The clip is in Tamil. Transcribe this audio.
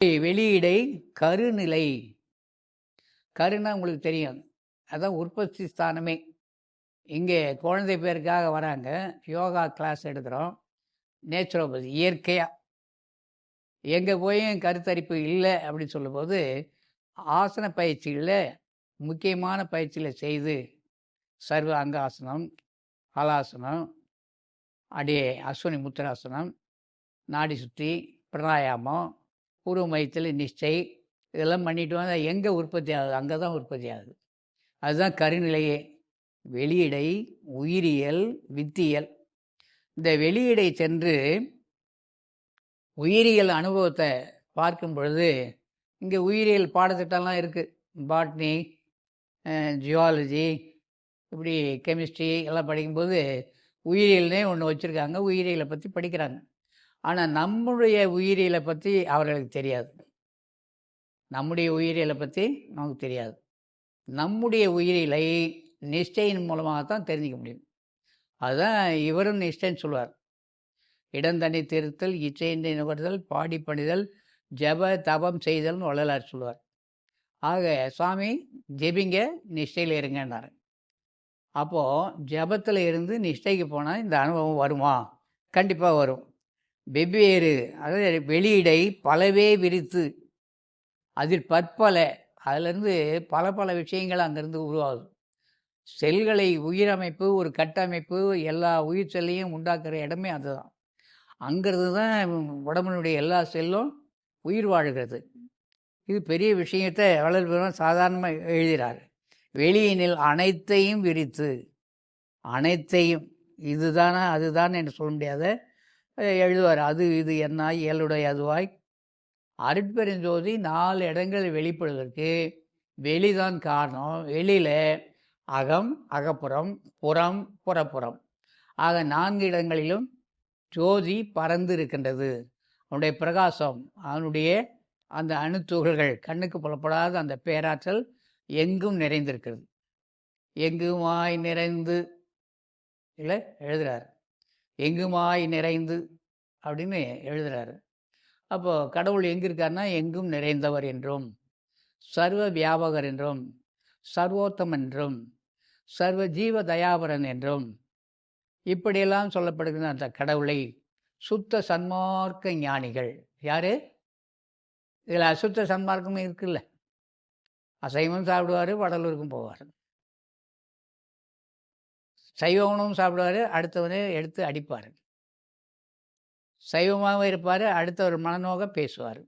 வெளியீடை கருநிலை. கருன்னா உங்களுக்கு தெரியும், அதான் உற்பத்தி ஸ்தானமே. இங்கே குழந்தை பேருக்காக வராங்க, யோகா கிளாஸ் எடுக்கிறோம், நேச்சுரோபதி இயற்கையாக. எங்கே போய் கருத்தரிப்பு இல்லை அப்படின்னு சொல்லும்போது ஆசன பயிற்சிகளில் முக்கியமான பயிற்சிகளை செய்து சர்வ அங்காசனம், ஹலாசனம், அப்படியே அஸ்வினி முத்திராசனம், நாடி சுற்றி, பிராணாயாமம், பூர்வ மையத்தில் நிஷ்டை, இதெல்லாம் பண்ணிட்டு வந்தால் எங்கே உற்பத்தி ஆகுது? அங்கே தான் உற்பத்தி ஆகுது. அதுதான் கருநிலையே. வெளியிடை, உயிரியல், வித்தியல். இந்த வெளியிடை சென்று உயிரியல் அனுபவத்தை பார்க்கும் பொழுது இங்கே உயிரியல் பாடத்திட்டம்லாம் இருக்குது. பாட்னி, ஜியாலஜி, இப்படி கெமிஸ்ட்ரி எல்லாம் படிக்கும்போது உயிரியல்னே ஒன்று வச்சுருக்காங்க. உயிரியலை பற்றி படிக்கிறாங்க. ஆனால் நம்முடைய உயிரியலை பற்றி அவர்களுக்கு தெரியாது. நம்முடைய உயிரியலை பற்றி நமக்கு தெரியாது. நம்முடைய உயிரியலை நிஷ்டையின் மூலமாகத்தான் தெரிஞ்சிக்க முடியும். அதுதான் இவரும் நிஷ்டைன்னு சொல்லுவார். இடந்தனி திருத்தல், இச்சையின்றி நுகர்தல், பாடி பணிதல், ஜப தபம் செய்தல்னு வள்ளலார் சொல்லுவார். ஆக சுவாமி ஜெபிங்க, நிஷ்டையில் இருங்கன்னாரு. அப்போது ஜபத்தில் இருந்து நிஷ்டைக்கு போனால் இந்த அனுபவம் வருமா? கண்டிப்பாக வரும். வெவ்வேறு, அதாவது வெளியிடை பலவே விரித்து அதில் பற்பல, அதிலிருந்து பல பல விஷயங்கள் அங்கேருந்து உருவாகுது. செல்களை உயிரமைப்பு, ஒரு கட்டமைப்பு, எல்லா உயிர் செல்லையும் உண்டாக்குற இடமே அதுதான். அங்கிறது தான் உடம்பினுடைய எல்லா செல்லும் உயிர் வாழ்கிறது. இது பெரிய விஷயத்தை வள்ளல் பெருமான் சாதாரணமாக எழுதுகிறார். வெளியினில் அனைத்தையும் விரித்து, அனைத்தையும் இதுதானா அதுதான் என்று சொல்ல முடியாத எழுதுவார். அது இது என்ன இயலுடைய அதுவாய் அருட்பெருஞ்சோதி 4 இடங்களில் வெளிப்படுவதற்கு வெளிதான் காரணம். வெளியில் அகம், அகப்புறம், புறம், புறப்புறம் ஆக 4 இடங்களிலும் ஜோதி பறந்து இருக்கின்றது. அவனுடைய பிரகாசம், அவனுடைய அந்த அணுத்துகள்கள், கண்ணுக்கு புலப்படாத அந்த பேராற்றல் எங்கும் நிறைந்திருக்கிறது. எங்குமாய் நிறைந்து இல்லை எழுதுகிறார். எங்குமாய் நிறைந்து அப்படின்னு எழுதுகிறாரு. அப்போது கடவுள் எங்கே இருக்காருன்னா எங்கும் நிறைந்தவர் என்றும், சர்வ வியாபகர் என்றும், சர்வோத்தம் என்றும், சர்வ ஜீவ தயாபரன் என்றும் இப்படியெல்லாம் சொல்லப்படுகிற அந்த கடவுளை சுத்த சன்மார்க்க ஞானிகள் யார்? இதில் அசுத்த சன்மார்க்கமும் இருக்குல்ல. அசைவம் சாப்பிடுவார், வடலூருக்கும் போவார். சைவ உணவும் சாப்பிடுவார், அடுத்தவனே எடுத்து அடிப்பார். சைவமாகவும் இருப்பார், அடுத்தவர் மனநோக பேசுவார்.